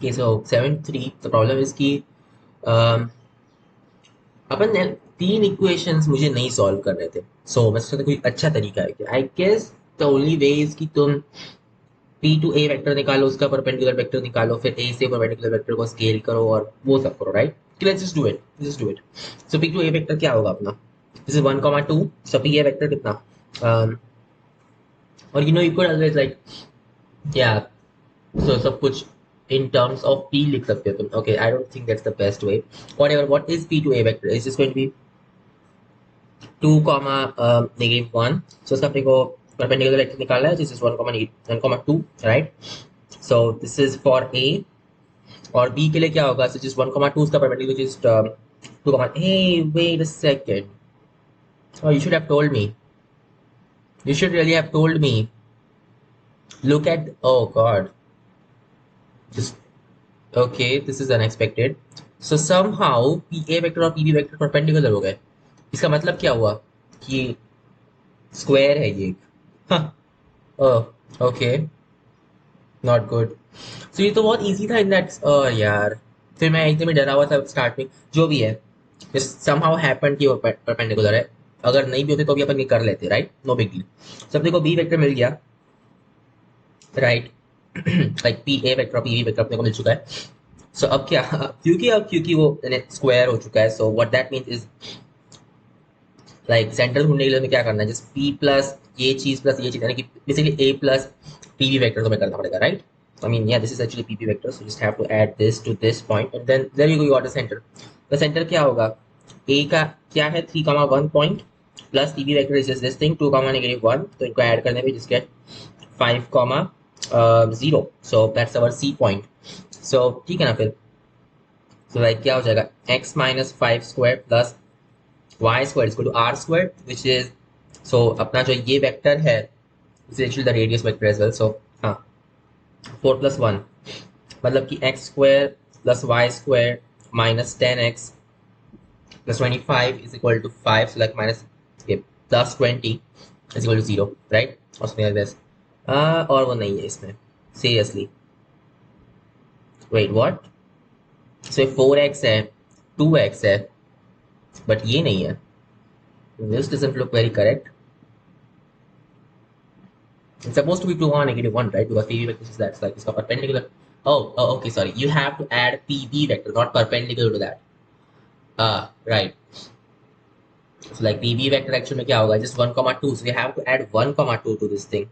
Okay, so 73, the problem is कि um, अपन ने तीन इक्वेशंस मुझे नहीं सॉल्व कर रहे थे. सो मैं सोचा कोई अच्छा तरीका है कि I guess the only way is कि तुम पी टू ए वेक्टर निकालो, उसका परपेंडिकुलर वेक्टर निकालो, फिर ए से परपेंडिकुलर वेक्टर को स्केल करो और वो सब करो, right? Let's just do it, just do it. So P two A vector क्या होगा अपना? This is 1,2. So P A vector कितना? और you know you could always like, yeah, so सब कुछ in terms of p लिख सकते हो तुम. Okay, I don't think that's the best way. Whatever, what is p to a vector? It's just going to be 2 comma -1. So इसका अपने को perpendicular vector निकालना है, this is 1 comma 2, right? So this is for a. और b के लिए क्या होगा? So just 1 comma 2 उसका perpendicular just 2 comma. Hey, wait a second. Oh, you should have told me. You should really have told me. Look at, oh god. Just okay, this is unexpected. So somehow PA vector और PB vector perpendicular हो गए. इसका मतलब क्या हुआ कि square है ये. Okay, not good. सो ये तो बहुत इजी था इन दैट. यार, फिर मैं एकदम ही डरा हुआ था स्टार्ट में. जो भी है, समहाउ हैपेंड कि वो परपेंडिकुलर है. अगर नहीं भी होते तो भी अपन ये कर लेते, राइट? No big deal. सब देखो बी वेक्टर मिल गया, right? Like P A vector और पी बी वेक्टर अपने को मिल चुका है. सो अब क्या, क्योंकि वो स्क्वायर हो चुका है, so what that means is like centre ढूंढने के लिए हमें क्या करना है? जस्ट पी प्लस ये चीज प्लस ये चीज, यानी कि बेसिकली ए प्लस पी वी वेक्टर हमें करना पड़ेगा, right? I mean, yeah, this is actually PP vector, so just have to add this to this point, and then there you go, you got the center. The center क्या होगा? A का क्या है? 3,1 point plus PB vector is just this thing, 2, -1. तो इनको add करने पे just get 5, 0. So that's our C point. So ठीक है ना फिर? So like क्या हो जाएगा? X minus 5 square plus y square is equal to r square, which is, so अपना जो ये वेक्टर है is actually the radius vector as well. So हाँ, 4 plus 1 मतलब कि x square plus y square minus 10x plus 25 is equal to 5. So like minus plus 20 is equal to 0, right? Or something like this. और वो नहीं है इसमें, seriously. Wait, what? So 4x है, 2x है, but ये नहीं है. This doesn't look very correct. It's supposed to be 2, -1, right? Because PB vector is that's like it's perpendicular. Oh, okay, sorry. You have to add PB vector, not perpendicular to that. Right. So like PB vector actually में क्या होगा? Just 1, 2. So you have to add 1, 2 to this thing,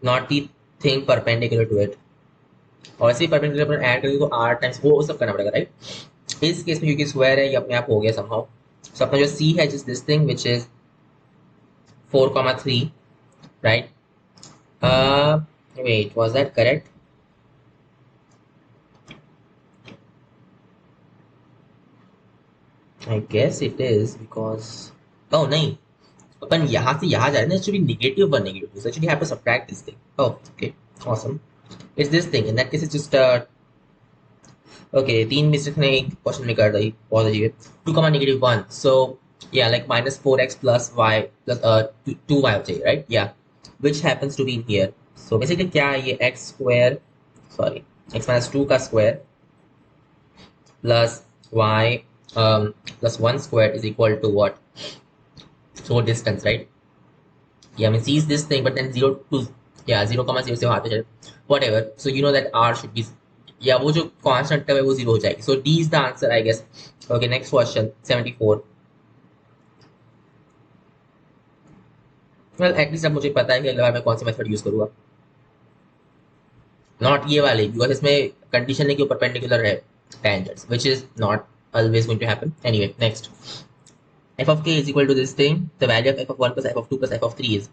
not the thing perpendicular to it. और ऐसे ही perpendicular पर add करेंगे तो r times वो सब करना पड़ेगा, right? इस केस में क्योंकि स्क्वायर है ये अपने आप हो गया somehow. So अपना जो C है just this thing which is 4, 3, right? Wait, was that correct? I guess it is because, oh नहीं, अपन यहाँ से यहाँ जा रहे हैं ना. It should be -1, -2. So actually you have to subtract this thing. Oh, okay, awesome. It's this thing. In that case, it's just okay. 3 mistake ने एक क्वेश्चन में कर दी, बहुत अजीब है. 2, -1. So yeah, like -4x plus y plus 2y हो चाहिए, right? Yeah, which happens to be in here. So basically क्या है ये? x square, sorry, x minus 2 का square plus y plus 1 square is equal to what? So distance, right? Yeah, I mean C is this thing, but then 0 to, yeah, 0, 0 से वहां पे चले, whatever. So you know that r should be, yeah, वो जो constant term है वो 0 हो जाएगी. So D is the answer, I guess. Okay, next question, 74. Well, at least अब मुझे पता है कि अगला बार मैं कौन सी मेथड यूज करूंगा. नॉट ये वाली, बिकॉज इसमें कंडीशन है कि परपेंडिकुलर है tangents, which is not always going to happen. Anyway, next. F of k is equal to this thing. The value of f of 1 plus f of 2 plus f of 3 is.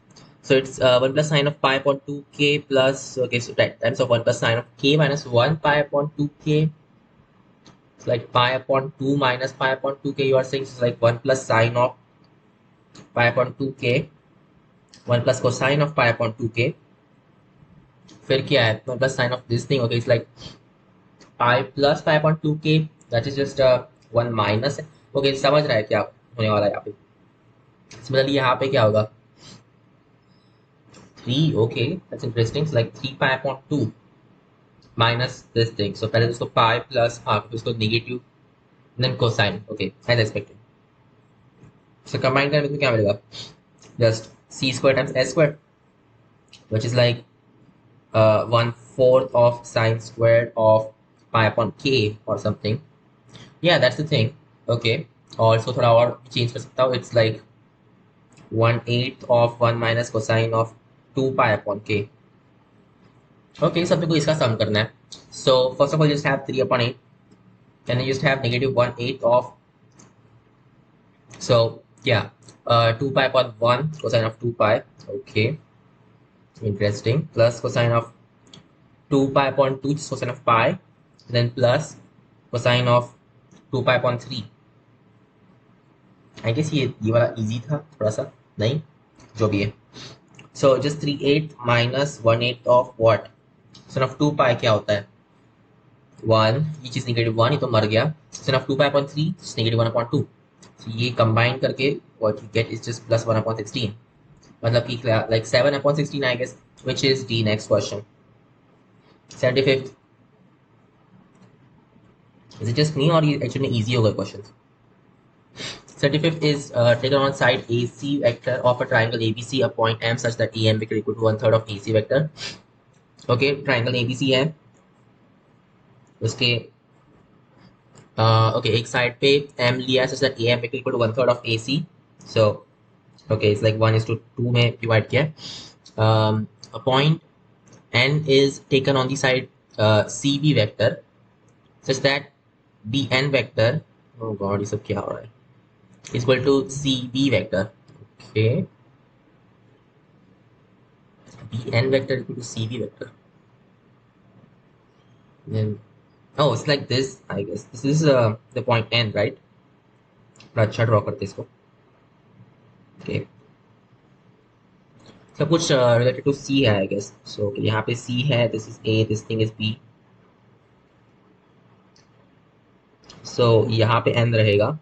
So it's 1 plus sine of pi upon 2k plus, okay, so that times of 1 plus sine of k minus 1 pi upon 2k. It's like pi upon 2 minus pi upon 2k. You are saying it's like 1 plus sine of pi upon 2k. 1 plus cosine of pi upon 2k. फिर क्या है? 1 plus sine of this thing. Okay, it's like pi plus pi upon 2k. That is just 1 minus. Okay, समझ रहा है क्या होने वाला है यहाँ पे? Similarly यहाँ पे क्या होगा? 3. Okay, that's interesting. It's like 3 pi upon 2 minus this thing. So पहले उसको pi plus फिर उसको negative then cosine. Okay, as expected. So combine करने में क्या मिलेगा? Just c square times s square, which is like 1/4 of sine squared of pi upon k or something. Yeah, that's the thing. Okay. Also थोड़ा और change कर सकता हूँ. It's like 1/8 of 1 minus cosine of 2 pi upon k. Okay, सब को इसका sum करना है. So first of all, just have 3 upon 8. Then you just have negative 1/8 of, so yeah, 2 pi upon 1 cosine of 2 pi. Okay, interesting. Plus cosine of 2 pi upon 2 is cosine of pi. Then plus cosine of 2 pi upon 3. I guess ये वाला easy था थोड़ा सा, नहीं जो भी है. So just 3/8 minus 1/8 of what? Cosine of 2 pi क्या होता है? 1, ये चीज -1, ये तो मर गया. Cosine of 2 pi upon 3 is -1/2. So ये combine करके what you get is just plus 1/16. मतलब कि like 7/16, I guess, which is the next question. 75th. Is it just me or actually easy होगा questions? 75th is taken on side AC vector of a triangle ABC, a point M such that EM vector equal to 1/3 of AC vector. Okay, triangle ABC है उसके okay, एक side पे M लिया such that EM vector equal to 1/3 of AC. So okay, it's like 1:2 में divide किया. A point N is taken on the side CB vector such that BN vector, oh god, ये सब क्या हो रहा है, is equal to CB vector. Okay, BN vector equal to CB vector. Then oh, it's like this, I guess. This is the point N, right? थोड़ा अच्छा draw करते इसको. Okay, सब कुछ related to C है, I guess. So यहाँ पे C है, this is A, this thing is B. So यहाँ पे N रहेगा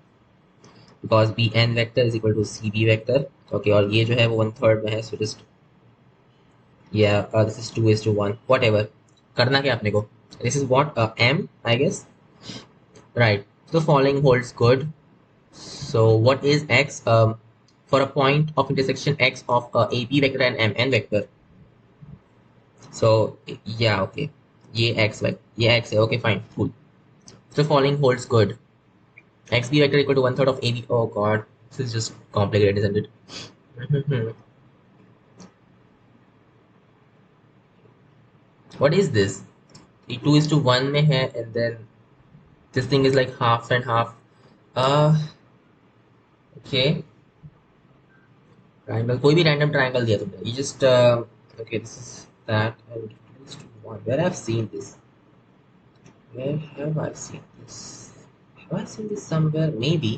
because BN vector is equal to CB vector. Okay, और ये जो है वो 1/3 में है, so just yeah, this is 2:1, whatever. करना क्या अपने को? This is what M, I guess. Right. So following holds good. So what is X? For a point of intersection X of AB vector and MN vector. So yeah, okay. ये X vector, ये X है. Okay, fine, cool. So following holds good. XB vector equal to 1/3 of AB. Oh god, this is just complicated, isn't it? What is this? ये 2:1 में है, and then this thing is like half and half. Okay. Triangle, कोई भी random triangle दिया तुमने. You just okay, this is that, and 2:1. Where I've seen this? Where have I seen this? Have I seen this somewhere? Maybe.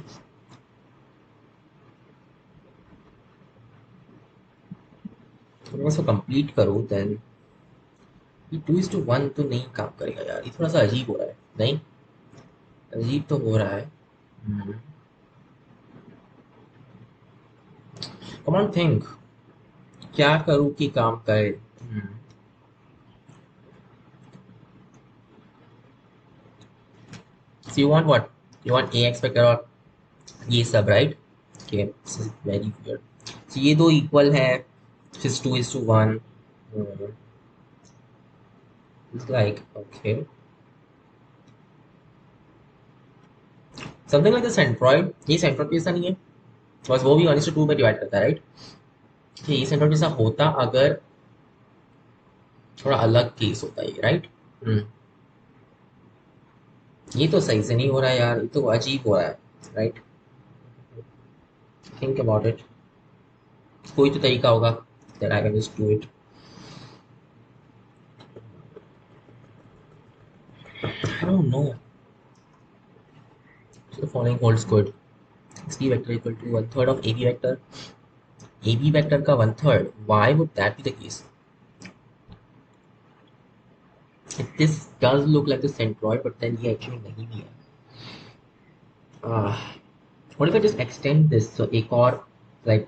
अगर मैं इसको complete करूँ, then ये 2:1 तो नहीं काम करेगा यार. ये थोड़ा सा अजीब हो रहा है, नहीं? अजीब तो हो रहा है. Come on, think. क्या करूँ कि काम करे? So you want what? You want AX vector और ये सब, right? Okay, this is very weird. So ये दो equal है, just 2:1. It's like okay, something like the centroid. ये centroid जैसा नहीं है, बस वो भी 1:2 में डिवाइड करता है, राइट? ये centroid जैसा होता अगर थोड़ा अलग केस होता है, राइट? ये तो सही से नहीं हो रहा है यार, ये तो अजीब हो रहा है, राइट? Think about it. कोई तो तरीका होगा that I can just do it. I don't know. So the following holds good. XB vector equal to 1/3 of AB vector. AB vector का 1/3. Why would that be the case? This does look like the centroid, but then ये actually नहीं भी है. What if I just extend this? So एक और like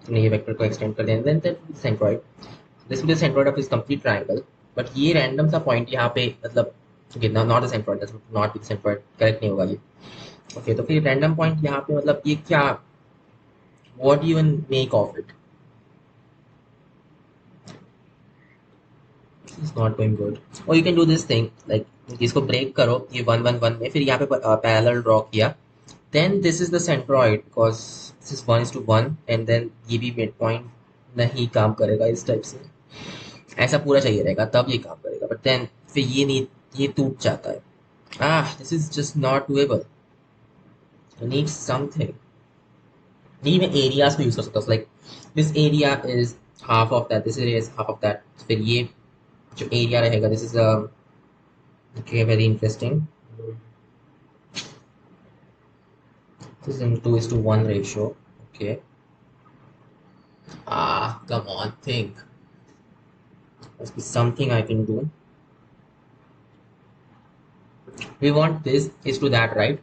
तुमने ये vector को extend कर दिया, then that would be centroid. This will be the centroid of this complete triangle. But ये रैंडम सा पॉइंट यहाँ पे मतलब okay not the centroid, not with centroid, correct नहीं होगा ये। ओके तो फिर रैंडम पॉइंट यहाँ पे मतलब ये क्या, what do you even make of it, it's not going good. और you can do this thing like इसको ब्रेक करो ये 1 1 1 में, फिर यहाँ पे पैरेलल ड्रॉ किया, then this is the centroid because this is 1:1 and then ये भी मिड पॉइंट नहीं काम करेगा इस टाइप से, ऐसा पूरा चाहिए रहेगा तब ये काम करेगा, बट देन फिर ये नहीं, ये टूट जाता है। This is just not doable, I need something. नहीं मैं एरियाज को यूज कर सकता हूँ, like this area is half of that, this area is half of that, फिर ये जो एरिया रहेगा this is okay very interesting, this is in 2:1 ratio. Okay come on, think, must be something I can do. We want this is to that, right?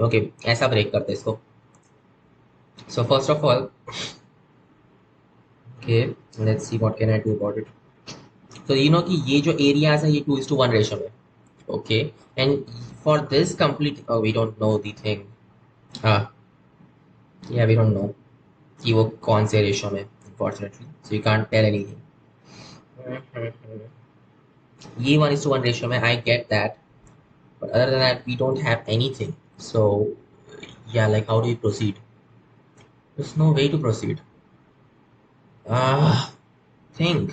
Okay ऐसा break करते हैं इसको। So first of all okay let's see what can I do about it. तो you know कि ये जो areas है ये 2:1 रेशियो में, okay and for this complete we don't know the thing, हाँ या वी डोंट नो कि वो कौन से रेशियो में unfortunately, so you can't tell anything. ये 1:1 रेशियो में I get that, but other than that we don't have anything, so yeah, like how do we proceed, there's no way to proceed। ah think,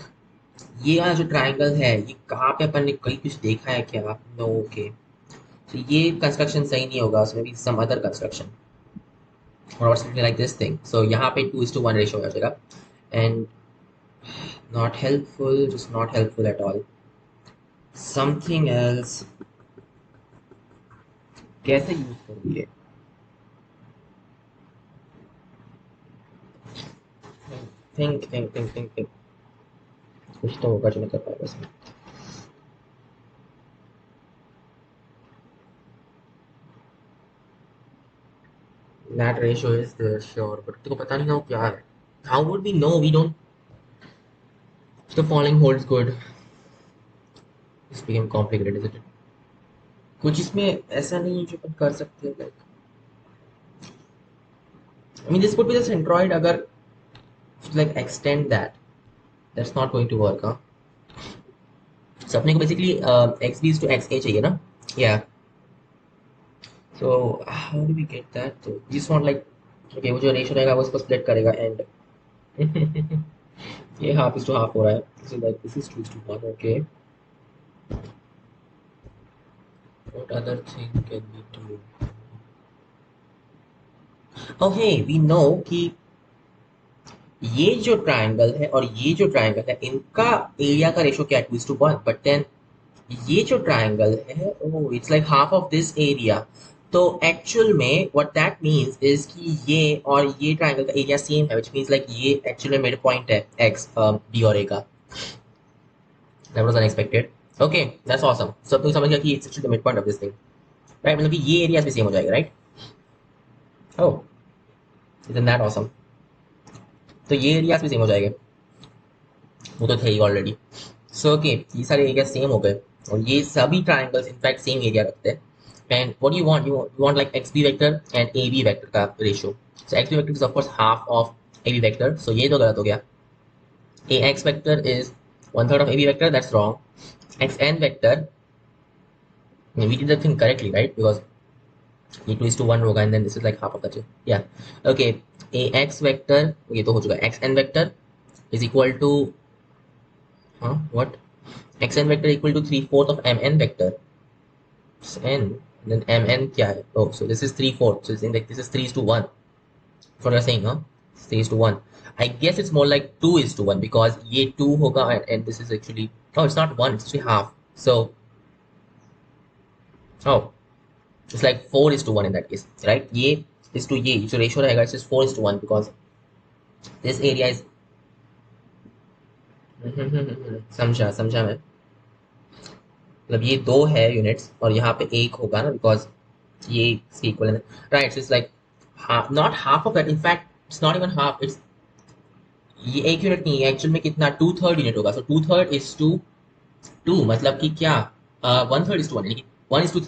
ये वाला जो triangle है ये कहाँ पे अपन ने कहीं कुछ देखा है क्या, नो ओके, तो ये कंस्ट्रक्शन सही नहीं होगा, उसमें भी सम अदर कंस्ट्रक्शन और समथिंग लाइक दिस थिंग। सो यहाँ पे 2:1 रेशियो हो जाएगा and not helpful, just not helpful at all, something else, कैसे यूज करूँ ये, थिंक कुछ तो होगा जो मैं कर पाएगा इसमें। That ratio is there, sure, but तेको पता नहीं ना वो क्या है। How would we know? We don't. If the following holds good, this became complicated, isn't it? कुछ इसमें ऐसा नहीं है जो अपन कर सकते हैं, like I mean this could be the centroid अगर like extend that, that's not going to work, huh? So अपने को basically x b is to x a चाहिए ना, yeah. So how do we get that? So we just want like okay वो जो ratio रहेगा वो उसको split करेगा and ये half is to half हो रहा है, so like this is 2:1, okay. What other thing can we do? Oh hey, we know कि ये जो ट्रायंगल है और ये जो ट्रायंगल है इनका एरिया का रेशियो क्या है 2:1, बट देन ये जो ट्रायंगल है oh it's like half of this area, तो एक्चुअल में व्हाट दैट मींस इज कि ये और ये ट्रायंगल का एरिया सेम है, व्हिच मींस लाइक ये एक्चुअली मिड पॉइंट है x b और a का। That was unexpected, okay that's awesome. सब तुम समझ गया कि it's actually the mid point of this thing, right, मतलब कि ये एरियाज भी सेम हो जाएगा, right, oh isn't that awesome, तो ये एरियाज भी सेम हो जाएंगे, वो तो थे ही ऑलरेडी। सो ओके ये सारे एरिया सेम हो गए और ये सभी ट्राइंगल्स इनफैक्ट सेम एरिया रखते हैं। And what you want like X B vector and A B vector का ratio, so X B vector is of course half of A B vector, so ये तो गलत हो गया। A x vector is 1/3 of A B vector, that's wrong. X N vector we did the thing correctly, right, because ये 2:1 होगा and then this is like half of that, या okay. ए x vector ये तो हो चुका है, x N vector is equal to what xn vector equal to 3/4 of mn vector, it's n, then mn क्या है, oh so this is 3/4, so it's in like this is 3:1, that's what you're saying, huh, 3:1, I guess it's more like 2:1 because ये 2 होगा and this is actually, oh it's not 1, it's actually half, so oh it's like 4:1 in that case, right, ये is to ये जो ratio रहेगा it's just 4:1 because this area is समझा मैं, मतलब ये 2 है यूनिट्स और यहाँ पे 1 होगा ना बिकॉज ये इसके इक्वल है, right, so it's like not half of that, in fact it's not even half, it's ये 1 यूनिट नहीं है एक्चुअल में, कितना 2/3 यूनिट होगा. सो 2/3 इज टू 2, मतलब कि क्या 1/3 इज टू 1, यानी 1 is to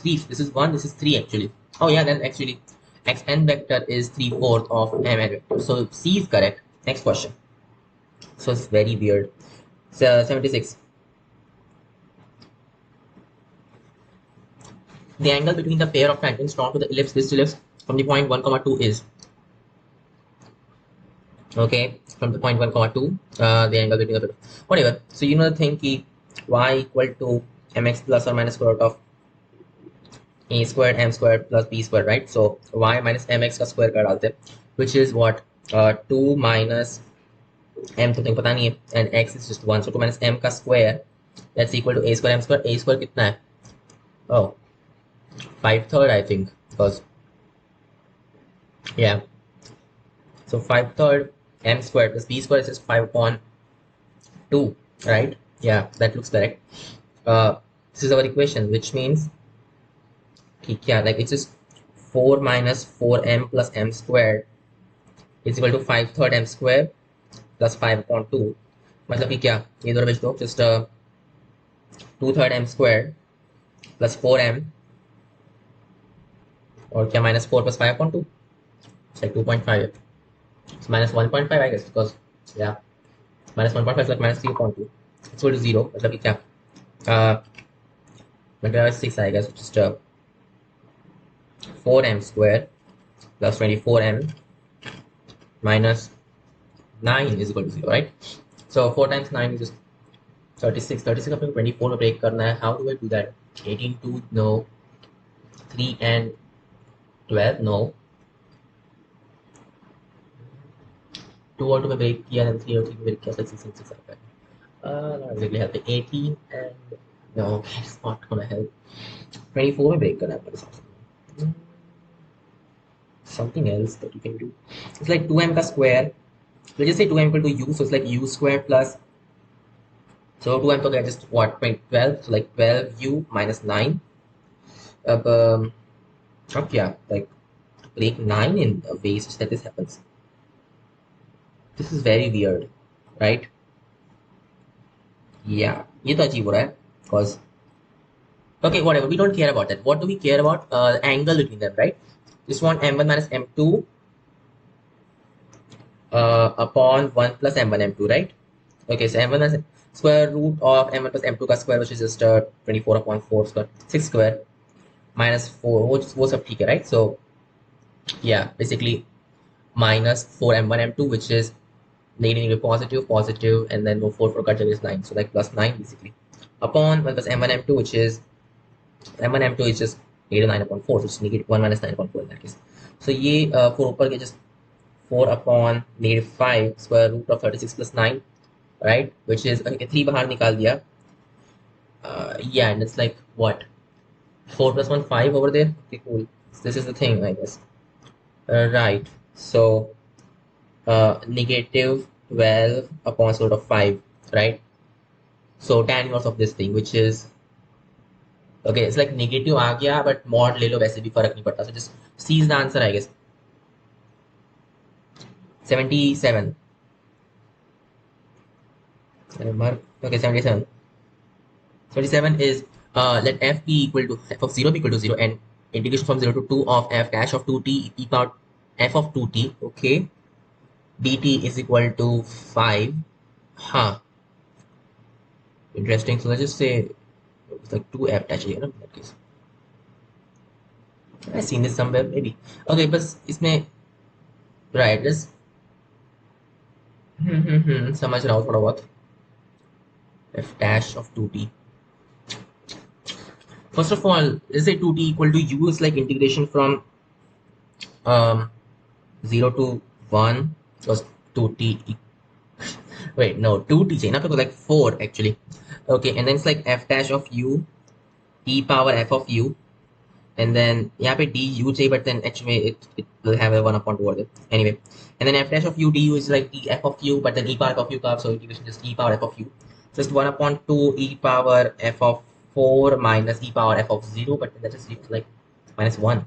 3. This is 1, this is 3 actually. Oh yeah, then actually xn vector is 3/4 of mn vector. So C is correct. Next question. So it's very weird. So 76. The angle between the pair of tangents drawn to the ellipse, this ellipse, from the point 1, 2 is, okay, from the point 1, 2, the angle between the, whatever. So you know the thing ki y equal to mx plus or minus square root of a squared m squared plus b squared, right? So y minus mx का square कर डालते हैं, which is what, 2 minus m तो तुमको पता नहीं है, and x is just 1, so 2 minus m का square, that's equal to a square m square. A square कितना है? Oh, 5/3 I think, because yeah, so 5/3 m squared plus b squared is just 5/2, right? Yeah, that looks correct. This is our equation, which means yeah, like it's just 4 minus 4m plus m squared is equal to 5/3 m square plus 5/2. मतलब कि क्या, ये दोनों भेज दो, just 2/3 m squared plus 4m, और क्या minus 4 plus 5/2, it's like 2.5. It's minus 1.5 I guess, because yeah, minus 1.5 is like minus 3.2. It's equal to 0. मतलब कि क्या, मतलब 6 I guess, just 4m square plus 24m minus 9 is equal to 0, right? So 4 times 9 is just 36. 36 अपने 24 में break करना है. How do I do that? 18, 2, no. 3 and 12, no. 2 और 2 में break किया, and 3 और 3 में break किया, 6 and 6 आता है. Not exactly helping. 18 and no, it's not gonna help. 24 में break करना है अपने हिसाब से. Something else that you can do. It's like 2m का square. Let's just say 2m equal to u, so it's like u square plus, so 2m तो गया just what, 12, so like 12u minus 9. अब क्या, like break 9 in a way such that this happens. This is very weird, right? Yeah, ये तो अजीब हो रहा है, because okay, whatever, we don't care about that. What do we care about? The angle between them, right? Just want m1 minus m2 upon 1 plus m1 m2, right? Okay, so m1 is square root of m1 plus m2 का square, which is just 24 upon 4 square, 6 square minus 4, वो सब ठीक है, right? So yeah, basically minus 4 m1 m2, which is negative, positive, positive, and then 4 for cut is 9, so like plus 9 basically, upon 1 plus m1 m2, which is m1 m2 is just negative 9 upon 4, so it's negative 1 minus 9 upon 4 in that case. So ये 4 ऊपर के just 4 upon negative 5 square root of 36 plus 9, right? Which is okay, 3 बाहर निकाल दिया. Yeah, and it's like what, 4 plus 1, 5 over there. Okay, cool. So this is the thing, I guess. Right. So negative 12 upon sort of 5, right? So tan inverse of this thing, which is okay, it's like negative आ गया, but mod ले लो वैसे भी फर्क नहीं पड़ता. So just C is the answer, I guess. 77. Okay, 77. 77 is let f be equal to f of 0 be equal to 0, and integration from 0 to 2 of f dash of 2t e power f of 2t, okay, dt is equal to 5. Huh. Interesting. So let's just say it's like 2f dash here, in that case. I've seen this somewhere, maybe. Okay, but इसमें right, just समझ रहा हूँ थोड़ा बहुत. F dash of 2t. First of all, let's say 2t equal to u is like integration from 0 to 1 plus 2t. Wait, no, 2t चाहिए ना, तो like 4 actually. Okay, and then it's like f dash of u e power f of u, and then यहाँ पे du चाहिए, but then actually it will have a 1 upon 2 over there. Anyway, and then f dash of u du is like e f of u, but then e power f of u का, so integration just e power f of u. Just 1 upon 2 e power f of 4 minus e power f of 0, but then that just leaves like minus 1.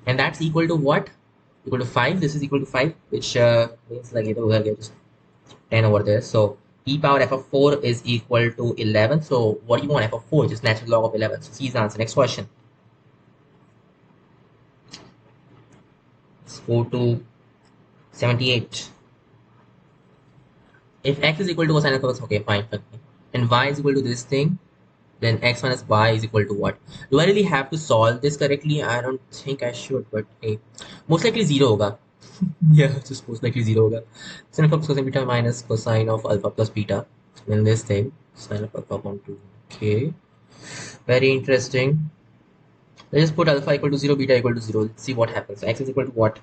And that's equal to what? Equal to 5. This is equal to 5, which means like either over here just 10 over there. So e power f of 4 is equal to 11. So what do you want? F of 4, just natural log of 11. So C is the answer. Next question. Let's go to 78. If x is equal to cosine of x, okay, fine, fine. And y is equal to this thing, then x minus y is equal to what? Do I really have to solve this correctly? I don't think I should, but hey, most likely 0 hoga. Yeah, just most likely 0 hoga. Sin of cosine beta minus cosine of alpha plus beta. Then this thing, sine of alpha upon 2. Okay, very interesting. Let's just put alpha equal to 0, beta equal to 0. Let's see what happens. So x is equal to what?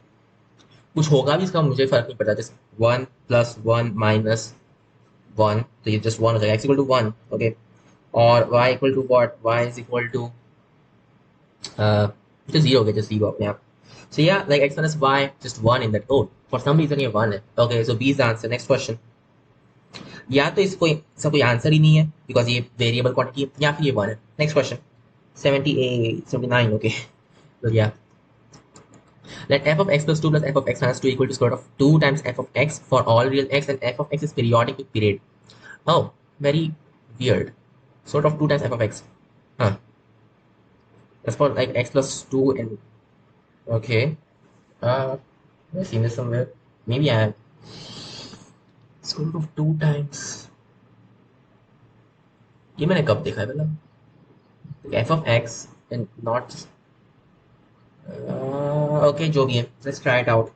कुछ होगा भी इसका मुझे फर्क नहीं पड़ता. Just 1 plus 1 minus 1. So ये just 1 हो जाएगा. X equal to 1. Okay. और y equal to what? Y is equal to just 0 okay, just 0 अपने आप. So yeah, like x minus y, just 1 in that. Oh, for some reason ये 1 है. Okay, so B is the answer. Next question. या तो इसका कोई answer ही नहीं है बिकॉज ये वेरिएबल क्वांटिटी है, या फिर ये 1 है. Next question. 78, 79. Okay. So yeah. Let f of x plus 2 plus f of x minus 2 equal to square root of 2 times f of x for all real x, and f of x is periodic with period. Oh, very weird. Sort of 2 times f of x. Huh. That's for like x plus 2 and... Okay. I've seen this somewhere. Maybe I have. Square root of 2 times... ये मैंने कब देखा है पहला? f of x and not... okay, जो भी है. Let's try it out.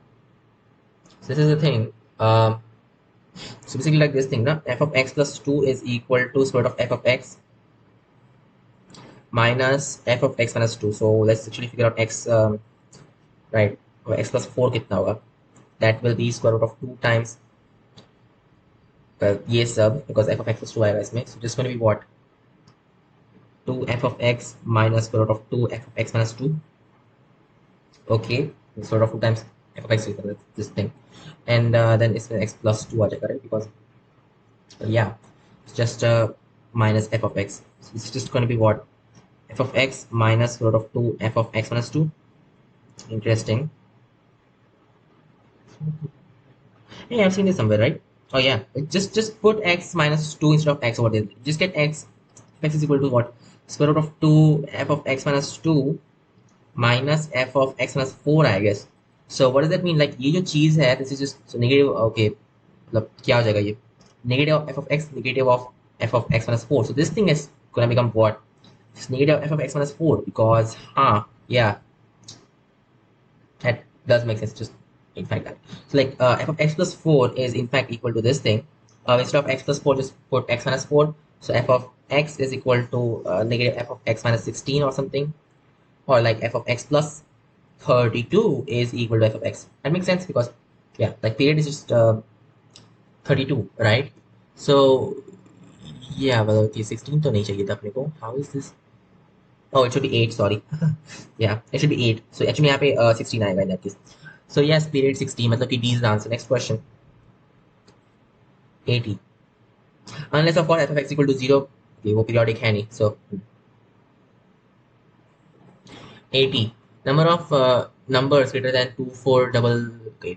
So this is the thing. So basically like this thing, na? F of x plus 2 is equal to square root of f of x minus f of x minus 2. So let's actually figure out x, right? Or x plus 4 कितना होगा? That will be square root of 2 times ये sub, because f of x plus 2 आएगा इसमें. So just going to be what? 2 f of x minus square root of 2 f of x minus 2. Okay, square root of 2 times f of x is this thing, and then it's x plus 2 आ जाएगा, right? Because yeah, it's just minus f of x. So it's just going to be what? F of x minus square root of 2 f of x minus 2. Interesting. Hey, I've seen this somewhere, right? Oh yeah, just put x minus 2 instead of x over there. Just get x. X is equal to what? Square root of 2 f of x minus 2 minus f of x minus 4, I guess. So what does that mean? Like ये जो चीज है, this is just so negative. Okay, मतलब क्या हो जाएगा ये? Negative of f of x, negative of f of x minus 4. So this thing is gonna become what? It's negative f of x minus 4 because yeah, that does make sense. Just in fact that. So like f of x plus 4 is in fact equal to this thing. Instead of x plus 4, just put x minus 4. So f of x is equal to negative f of x minus 16 or something, or like f of x plus 32 is equal to f of x. That makes sense because yeah, like period is just 32, right? So yeah, well, okay, 16 तो नहीं चाहिए था अपने को. How is this? Oh, it should be 8, sorry. Yeah, it should be 8. So actually यहाँ पे 16 आएगा in that case. So yes, period 16, मतलब कि D is the answer. Next question. 80. Unless of course f of x equal to 0. Okay, वो periodic है नहीं. So 80. Number of numbers greater than 2, 4,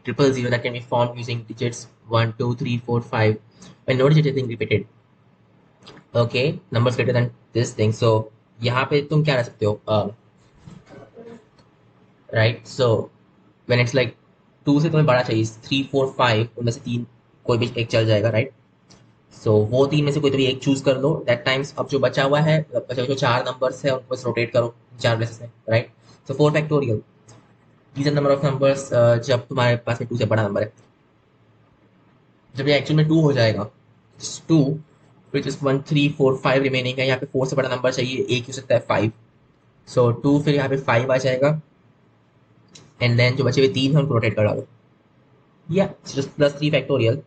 triple zero that can be formed using digits 1, 2, 3, 4, 5 when no digit is being repeated. Okay, numbers greater than this thing. So यहाँ पे तुम क्या रख सकते हो? Right, so when it's like 2 से तुम्हें बड़ा चाहिए 3, 4, 5, उनमें से 3 कोई भी एक चल जाएगा, right? So वो 3 में से कोई तो भी एक चूज कर लो. That times अब जो बचा हुआ है, बचा जो 4 नंबर्स है उनको बस रोटेट करो 4 प्लेसेस में, right? So 4 factorial. These are number of numbers जब तुम्हारे पास में 2 से बड़ा नंबर है. जब ये एक्चुअल में 2 हो जाएगा, 2 which is 1, 3, 4, 5 रिमेनिंग है. यहाँ पे 4 से बड़ा नंबर चाहिए, एक हो सकता है 5. So 2 फिर यहाँ पे 5 आ जाएगा, एंड देन जो बचे हुए 3 है उनको रोटेट कर डालो. Yeah, it's just plus 3 factorial.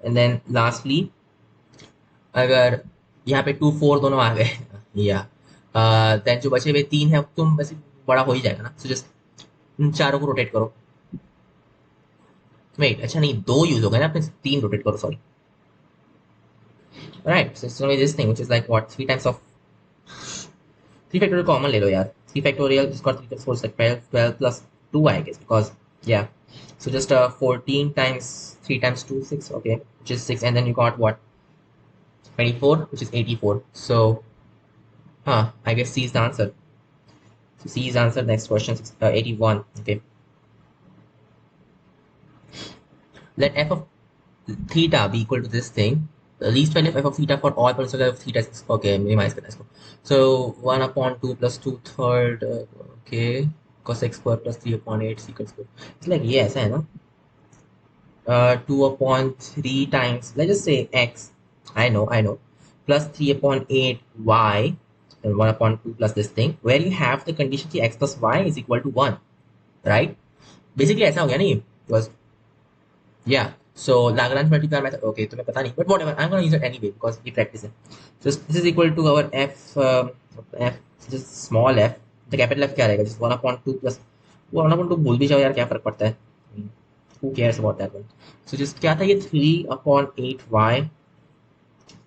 And then lastly, अगर यहाँ पे 2, 4 दोनों आ गए, या देन जो बचे हुए 3 है तुम वैसे बड़ा हो ही जाएगा ना. सो जस्ट इन चारों को रोटेट करो. वेट, अच्छा नहीं, 2 यूज हो गए ना, अपने 3 रोटेट करो, sorry. Right, so it's gonna be this thing which is like what 3 times of 3 factorial common ले लो यार. 3 factorial, जिसका 3 4 12 12 plus 2 I guess, because yeah, So just 14 times 3 times 2, 6, okay, which is 6, and then you got what? 24, which is 84. So, I guess C is the answer. So C is the answer. Next question, 81. Okay. Let f of theta be equal to this thing. The least value of f of theta for all points of theta is okay. Minimize it. Let's go. So 1 upon 2 plus 2 third. Okay. Cos x square plus 3 upon 8 secant square. It's like yes, I know. 2 upon 3 times, let's just say x, I know, plus 3 upon 8 y, and 1 upon 2 plus this thing, where you have the condition कि x plus y is equal to 1, right? Basically ऐसा हो गया नहीं, because yeah, so Lagrange multiplier method, okay, तुम्हें पता नहीं, but whatever, I'm gonna use it anyway because we practice it. So this is equal to our f, just small f, the capital F क्या रहेगा, just 1 upon 2 plus 1 upon 2 भूल भी जाओ यार, क्या फर्क पड़ता है, who cares about that one. So just क्या था ये 3 upon 8y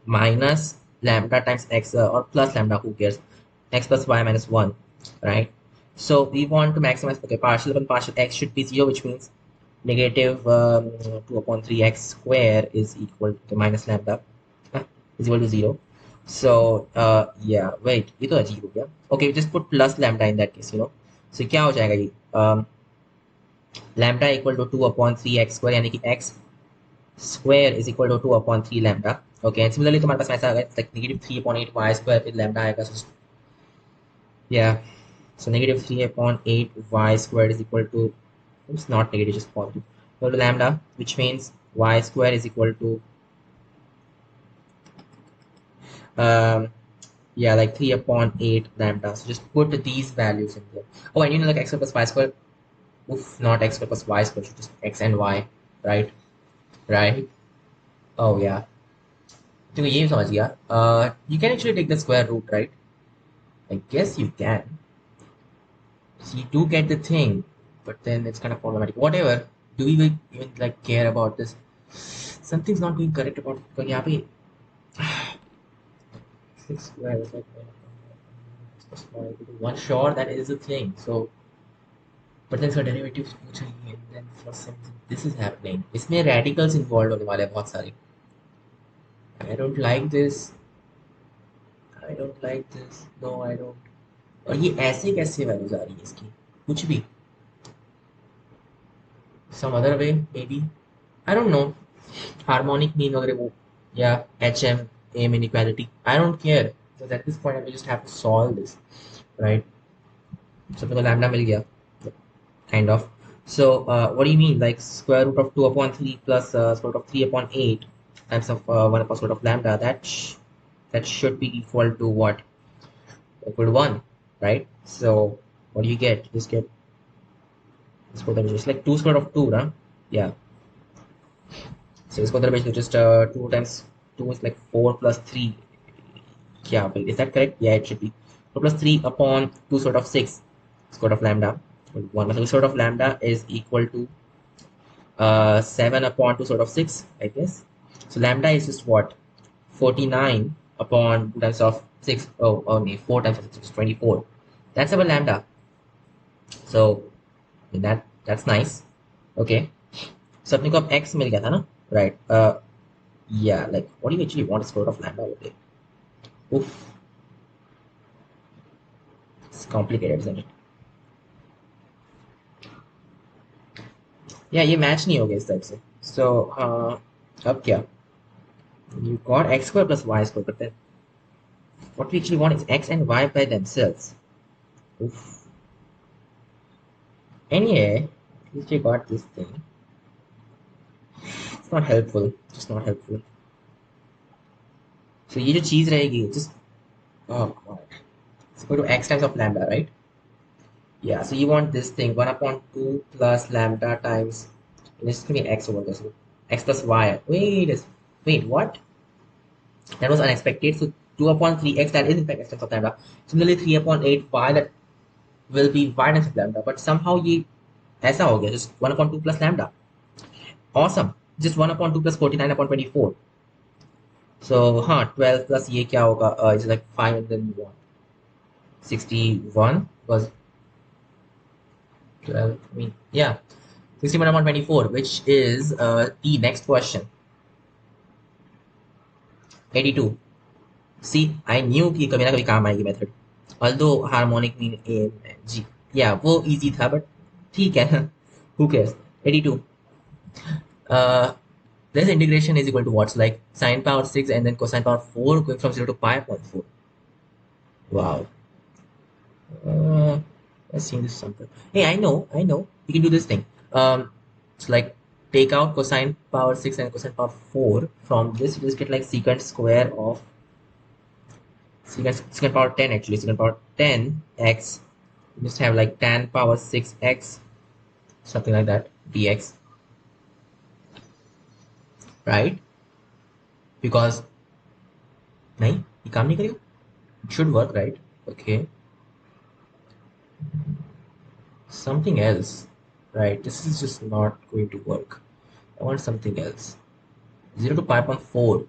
minus lambda times x or plus lambda, who cares, x plus y minus 1, right? So we want to maximize, okay, partial upon partial x should be 0, which means negative 2 upon 3x square is equal to minus lambda is equal to 0. So yeah, wait, ये तो अजीब हो गया. Okay, just put plus lambda in that case, so क्या हो जाएगा ये, lambda equal to 2 upon 3x square, यानी कि x square is equal to 2 upon 3 lambda. Okay, and similarly तुम्हारे पास ऐसा आएगा, it's like negative 3 upon 8 y square with lambda आएगा. So yeah, so negative 3 upon 8 y squared is equal to, it's not negative, just positive, equal to lambda, which means y square is equal to yeah, like 3 upon 8 lambda. So just put these values in there. Oh, and like x square plus y square, oof, not x square plus y square, just x and y, right? Right? Oh yeah. तो ये समझ गया. You can actually take the square root, right? I guess you can. So you do get the thing, but then it's kind of problematic. Whatever. Do we even like care about this? Something's not going correct about it. because यहाँ पे 6 square is like one, sure, that is a thing. So but then इसका derivatives पूछेंगे, and then for something this is happening. इसमें radicals involved होने वाले हैं बहुत सारे. I don't like this. I don't like this. No, I don't. और ये ऐसे कैसे वैल्यूज आ रही है इसकी, कुछ भी, some other way maybe, I don't know, harmonic mean वगैरह वो, yeah, HM aim inequality, I don't care, because at this point I just have to solve this, right? So अपने को lambda मिल गया, kind of. So what do you mean, like square root of 2 upon 3 plus square root of 3 upon 8 times of 1 upon square root of lambda, that should be equal to what? Equal to 1, right? So what do you get? Just get इसको उधर भेज, like 2 square root of 2, ना? Yeah. So इसको उधर भेज दो, just 2 times 2 is like 4 plus 3. क्या भाई, is that correct? Yeah, it should be 4 plus 3 upon 2 square root of 6 square root of lambda 1. So square root of lambda is equal to 7 upon 2 square root of 6, I guess. So lambda is just what? 49 upon 2 times of 6. Oh, only 4 times of 6 is 24. That's our lambda. So that's nice. Okay. So अपने को अब x मिल गया था ना, right? Yeah, like what do you actually want square root of lambda over there? Oof, it's complicated, isn't it? Yeah, ये match नहीं हो गया इस टाइप से. So अब क्या? You got x square plus y square, but then what we actually want is x and y by themselves. Oof. Anyway, at least we got this thing. It's not helpful. Just not helpful. So ये जो चीज रहेगी, just oh god, it's equal to x times of lambda, right? Yeah. So you want this thing 1 upon 2 plus lambda times. This is gonna be x over this. So x plus y. Wait, what? That was unexpected. So 2 upon 3x, that is in fact x times of lambda. Similarly 3 upon 8 y, that will be y times of lambda. But somehow ये ऐसा हो गया, just 1 upon 2 plus lambda. Awesome. Just 1 upon 2 plus 49 upon 24. So 12 plus ये क्या होगा? It's like 5 and then 1. 61 because 12, I mean, yeah. 16 upon 24, which is the next question. 82. See, I knew कि कभी ना कभी काम आएगी method. Although harmonic mean A and G. Yeah, वो easy था, but ठीक है. Who cares? 82. Uh, this integration is equal to what's like sine power 6 and then cosine power 4 going from 0 to pi upon 4. Wow. Let's see this something. Hey, I know. You can do this thing. It's like take out cosine power 6 and cosine power 4 from this. You just get like secant square of secant power 10 actually. Secant power 10 x. You just have like tan power 6x, something like that, dx, right? Because, nahi, ये काम नहीं करेगा. It should work, right? Okay. Something else, right? This is just not going to work. I want something else. 0 to pi upon 4.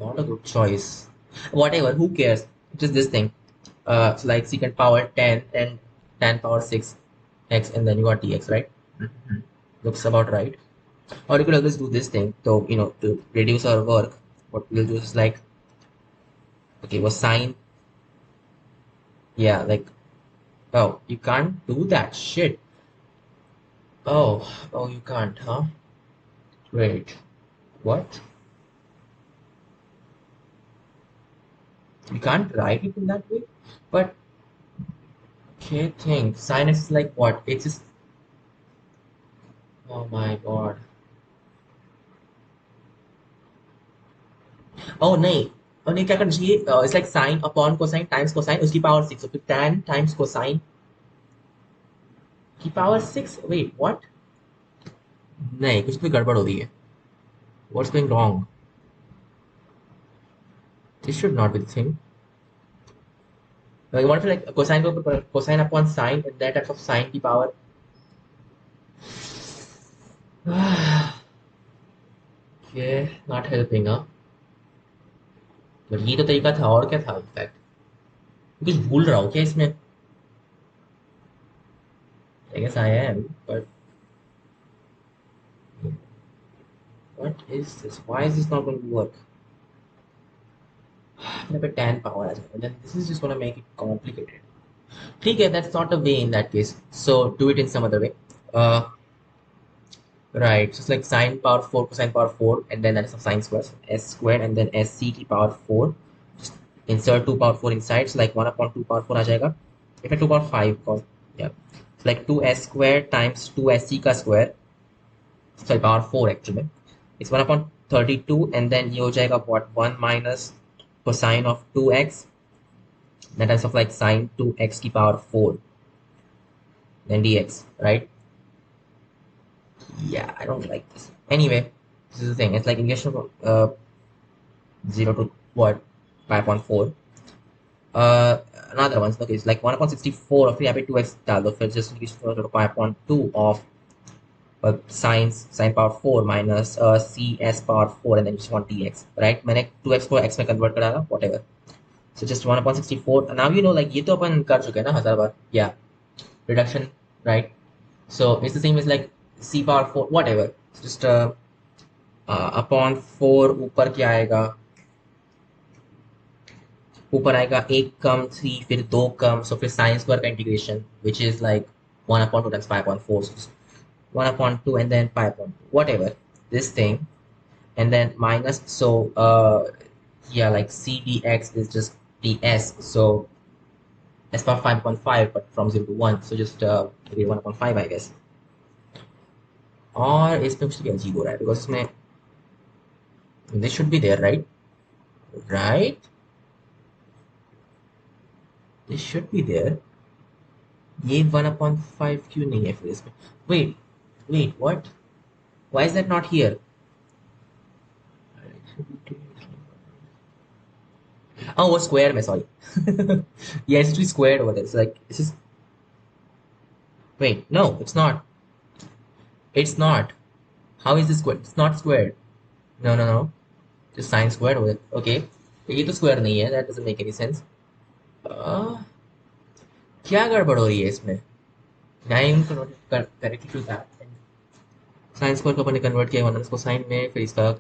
Not a good choice. Whatever, who cares? Just this thing. It's like secant power 10 and tan power 6 x, and then you got dx, right? Looks about right. Or you could always do this thing. So, to reduce our work, what we'll do is like, okay, was sine. Yeah, like, oh, you can't do that shit. Oh, you can't, huh? Wait, what? You can't write it in that way? But, okay, think. Sine x is like what? It's just, oh my god. Oh नहीं. और नहीं क्या करना चाहिए? It's like sine upon cosine times cosine उसकी power 6. So फिर tan times cosine की power 6. Wait, what? नहीं, कुछ तो गड़बड़ हो रही है. What's going wrong? This should not be the thing. Like, what if like cosine को cosine upon sine and that type of sine की power. Okay, not helping, huh? But ये तो तरीका था और क्या था इनफैक्ट. कुछ भूल रहा हूँ क्या इसमें? I guess I am, but what is this? Why is this not going to work? I'm gonna put 10 power as well. And then this is just gonna make it complicated. Okay, that's not a way in that case. So do it in some other way. Right, so it's like sine power 4 cosine power 4, and then that's of sine square, so s squared, and then sc की power 4. Just insert 2 power 4 inside, so like 1 upon 2 power 4 आ जाएगा. In fact 2 power 5, because yeah, it's like 2s squared times 2sc का square. Sorry, power 4 actually. It's 1 upon 32, and then ये हो जाएगा what, 1 minus cosine of 2x, that is of like sine 2x की power 4, then dx, right? Yeah, I don't like this. Anyway, this is the thing. It's like integration from 0 to what, 5.4. Another one. Okay, it's like 1 upon 64 of 3 by 2x डाल दो, फिर just integration from 0 to 5.2 of sine power 4 minus cs power 4, and then just want dx, right? मैंने 2x को x में convert करा था, whatever. So just 1 upon 64. Now you know, like ये तो अपन कर चुके हैं ना 1000 बार. Yeah, reduction, right? So it's the same as like c power 4, whatever. So just upon 4 ऊपर क्या आएगा? ऊपर आएगा 1 कम 3, फिर 2 कम, सो फिर साइन स्क्वायर का integration which is like 1 upon 2 times 5.4, so 1 upon 2 and then 5.2, whatever, this thing, and then minus, so yeah, like c dx is just ds, so s power 5.5, but from 0 to 1, so just 1 upon 5, I guess. और इसमें कुछ भी अजीब हो रहा है, because इसमें this should be there, right? This should be there. ये 1 upon 5 क्यों नहीं है फिर इसमें? Wait, what? Why is that not here? Oh, वो square में, sorry. Yeah, it's actually squared over there. It's like, this is, wait, no, it's not. It's not. How is this squared? It's not squared. No. Just sine squared over it. Okay. ये तो square नहीं है. That doesn't make any sense. क्या गड़बड़ हो रही है इसमें? I am correctly to that. Sine square को अपन ने कन्वर्ट किया 1 कोसाइन में, फिर इसका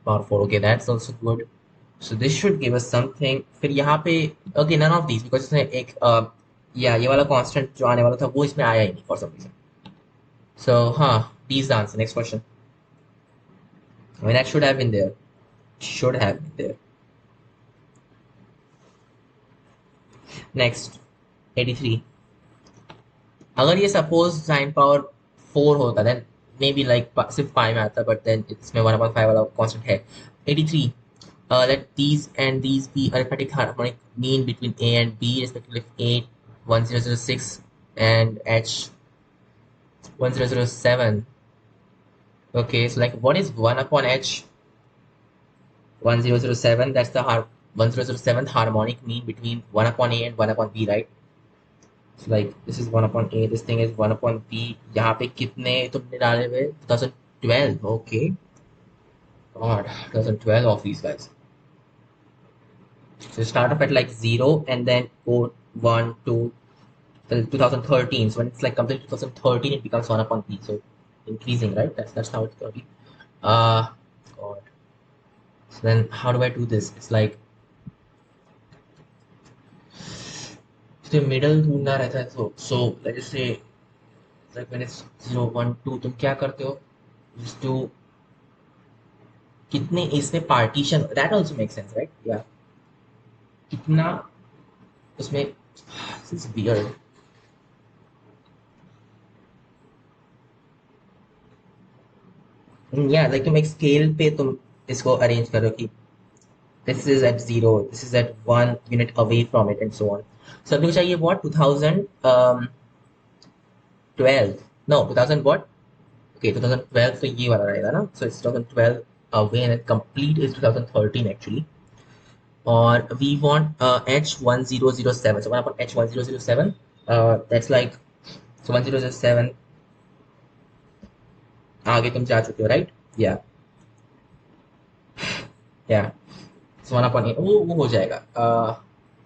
power 4. Okay that's also good. So this should give us something. फिर यहाँ पे okay none of these, because इसमें एक या ये वाला कांस्टेंट जो आने वाला था वो इसमें आया ही नहीं फॉर सम रीजन. सो हाँ, D is the answer. Next question. I mean, that should have been there. Should have been there. Next, 83. अगर ये सपोज साइन पावर 4 होता देन मे बी लाइक सिर्फ पाई में आता, बट देन इसमें 1/5 वाला constant है. 83. Let these and these be arithmetic harmonic mean between a and b respectively 8 1006 and h 1007. Okay, so like what is 1 upon h 1007? That's the 1007th harmonic mean between 1 upon a and 1 upon b, right? So like this is 1 upon a, this thing is 1 upon b. यहाँ पे कितने तुमने डाले हुए? 2012. Okay. God, 2012 of these guys. So start up at like 0 and then go 1, 2 till 2013. So when it's like complete 2013, it becomes 1 upon b. So increasing, right? That's how it's gonna be. God. So then how do I do this? It's like the middle ढूंढना रहता है. So let's just say like when it's 0, 1, 2, तुम क्या करते हो? Just do कितने इसमें partition, that also makes sense, right? Yeah. कितना उसमें, this is weird. Yeah, like तुम एक स्केल पे तुम इसको अरेंज करो कि this is at 0, this is at 1 unit away from it and so on. So अपने को चाहिए what 2012, no 2000 what, okay 2012 तो ये वाला रहेगा ना. So it's 2012 away and then complete is 2013 actually. Or we want h1007. So 1 upon h1007, that's like, so 1007 आगे तुम जा चुके हो, right? Yeah. Yeah. So 1 upon 8 वो हो जाएगा.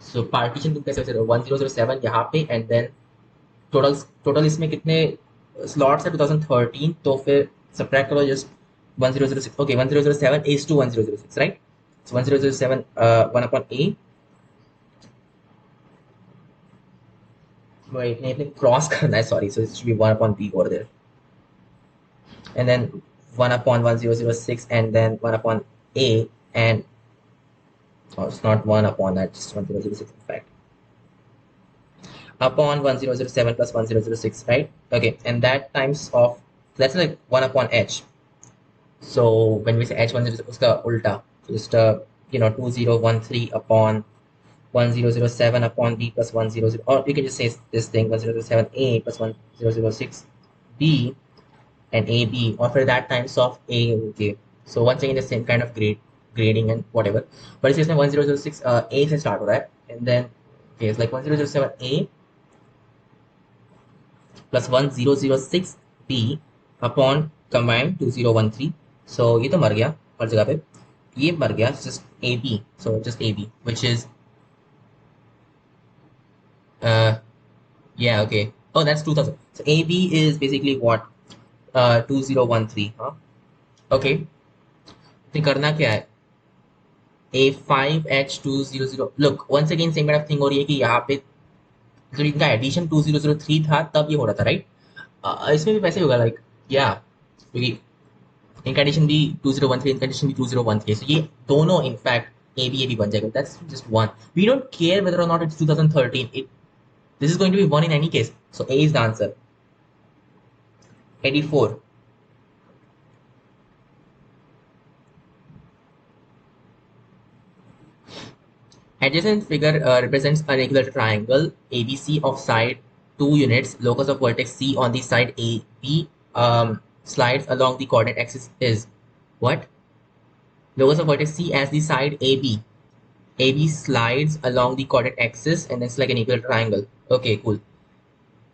So partition तुम कैसे हो? 1007 यहाँ पे and then टोटल इसमें कितने स्लॉट्स है 2013, तो फिर सब्ट्रैक्ट करो just 1006. Okay, 1007 is to 1006, right? So 1007 1 upon a. Wait, नहीं क्रॉस करना है, sorry. So it should be 1 upon b over there. And then 1 upon 1006 and then 1 upon a, and oh, it's not 1 upon that, just 1006 in fact. Upon 1007 plus 1006, right? Okay, and that times of, that's like 1 upon h. So when we say h1006 uska ulta, just 2013 upon 1007 upon b plus 100, or you can just say this thing 1007a plus 1006 b and AB, or for that times of A. Okay, so once again the same kind of grading and whatever, but it's just 1006 A से start हो रहा है, and then okay, it's like 1007 A plus 1006 B upon combined 2013. So ये तो मर गया हर जगह पे, ये मर गया, just AB. So just AB, which is yeah, okay. Oh, that's 2000. So AB is basically what 2013, huh? Okay, तो करना क्या है? A5H200. Look, once again same kind of thing हो रही है कि यहाँ पे जब इनका एडिशन 2003 था तब ये हो रहा था, राइट? इसमें भी वैसे होगा, लाइक या क्योंकि इनका एडिशन भी 2013, इनका एडिशन भी 2013, so ये दोनों इनफैक्ट ए बी बन जाएगा. That's just one. We don't care whether or not it's 2013. This is going to be one in any case. So A is the answer. 84. Adjacent figure represents a regular triangle ABC of side 2 units. Locus of vertex C on the side AB slides along the coordinate axis is what? Locus of vertex C as the side AB. AB slides along the coordinate axis and it's like an equal triangle. Okay, cool.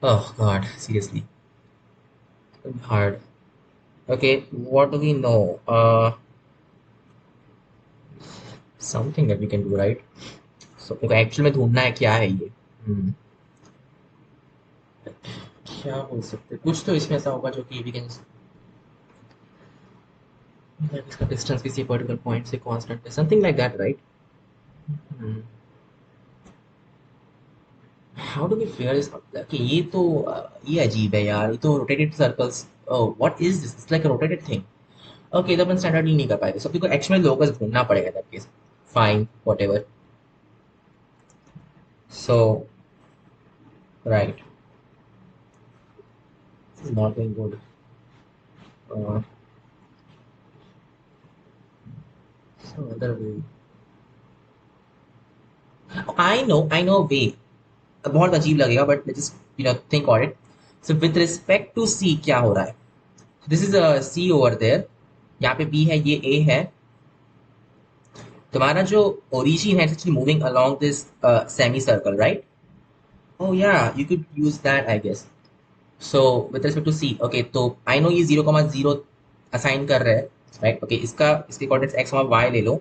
Oh god, seriously. Hard. Okay, what do we know? Something that we can do, right? So actual में ढूंढना है क्या है ये. क्या बोल सकते, कुछ तो इसमें ऐसा होगा जो कि वी कैन इसका डिस्टेंस किसी पर्टिकुलर पॉइंट से कांस्टेंट है, something like that, right? How do we figure this? कि ये तो ये अजीब है यार, ये तो rotated circles. What is this? It's like a rotated thing. Okay, तो अपन स्टैंडर्डली नहीं कर पाएंगे, सब को एक्चुअली लोकस ढूंढना पड़ेगा that case. Fine, whatever. So right, this is not going good. So other way, I know way. बहुत अजीब लगेगा but just think on it. So with respect to C क्या हो रहा है? This is a C over there, यहाँ पे B है, ये ए है। तुम्हारा जो ओरिजिन है actually moving along this semi circle, right? Oh yeah, you could use that, I guess. So with respect to C, okay, तो I know ये 0,0 असाइन कर रहे हैं, राइट? ओके, इसका इसके कोऑर्डिनेट्स x, y ले लो।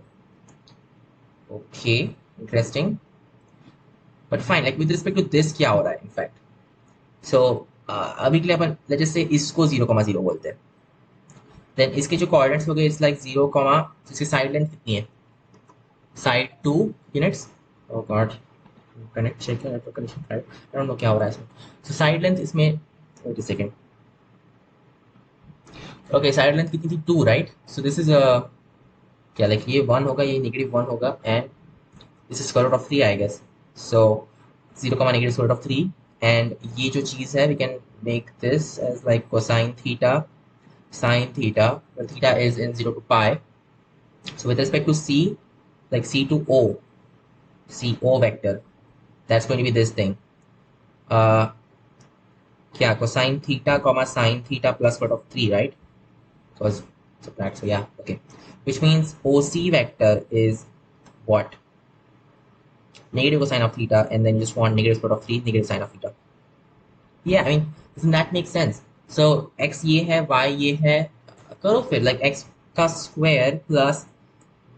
Okay, interesting. But fine, like with respect to this क्या हो रहा है इनफैक्ट? सो अभी के लिए अपन लेट्स जस्ट से इसको 0,0 बोलते हैं। देन इसके जो कोऑर्डिनेट्स हो गए, इट्स लाइक 0, इसकी साइड लेंथ कितनी है? Side 2 units. O god, connect check है, network connection, I don't know क्या हो रहा है इसमें। सो साइड लेंथ इसमें, wait a second. Okay, side length कितनी थी? 2, राइट? सो दिस इज क्या, लाइक ये 1 होगा, ये -1 होगा, and this is square root of 3, I guess. So 0 negative square root of 3, and ये जो चीज़ है we can make this as like cosine theta, sine theta, theta is in 0 to pi. So with respect to c, like c to o, c o vector, that's going to be this thing. uh क्या, cosine theta comma sine theta plus square root of 3, right? Because subtract, so yeah, okay, which means OC vector is what? Negative cosine of theta, and then you just want negative square root of 3, negative sine of theta. Yeah, I mean, doesn't that make sense? So x ये है, y ये है, करो फिर, like x का square plus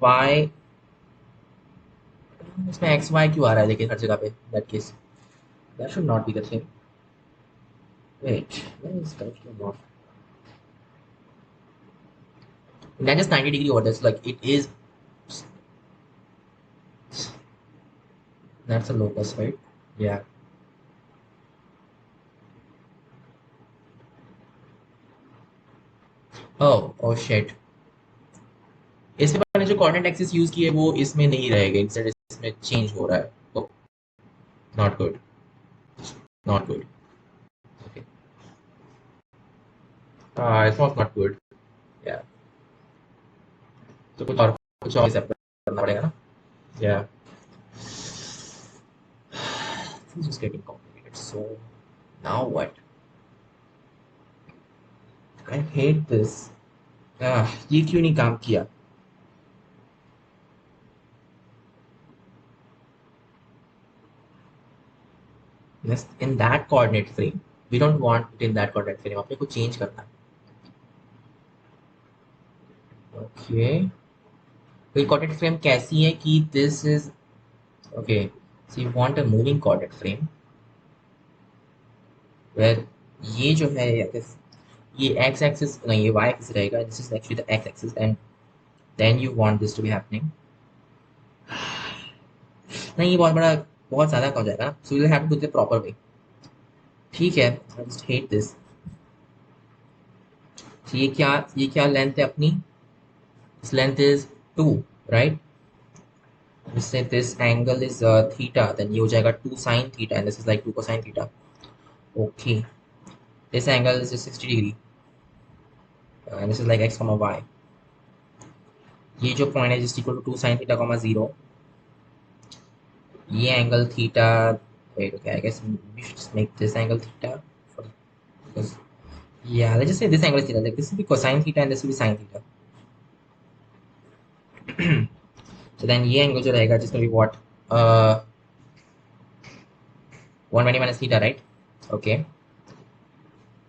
y, इसमें x y क्यों आ रहा है लेकिन हर जगह पे? That case that should not be the thing. Wait, is correct not? That is 90 degree over there, so like it is, that's a locus, right? Yeah. Oh shit, इसमें मैंने जो कोऑर्डिनेट एक्सिस यूज की है वो इसमें नहीं रहेगा, instead इसमें चेंज हो रहा है, तो not good, not good. Okay, it was not good. या, तो कुछ और सेपरेट करना पड़ेगा ना? या, this is getting complicated, so now what? I hate this. ये क्यों नहीं काम किया? In that coordinate frame, we don't want it in that coordinate frame, अपने को चेंज करना है। ओके, तो ये coordinate frame कैसी है कि this is, okay, so you want a moving coordinate frame where ये जो है ये x axis नहीं, ये y axis रहेगा, this is actually the x axis, and then you want this to be happening। नहीं, ये बहुत बड़ा, बहुत ज़्यादा हो जाएगा, so we'll have to do the proper way। ठीक है, I just hate this। तो ये क्या लेंथ है अपनी? This length is 2, right? We say this angle is theta, then ये हो जाएगा 2 sin theta, and this is like 2 cosine theta। Okay, this angle is just 60 degree, and this is like x comma y। ये जो point है just equal to 2 sin theta comma 0, ये angle theta, wait, okay, I guess we should just make this angle theta for, because yeah, let's just say this angle is theta, like this will be cosine theta and this will be sin theta। So then ये angle जो रहेगा just gonna be what? 120 minus theta, right? Okay,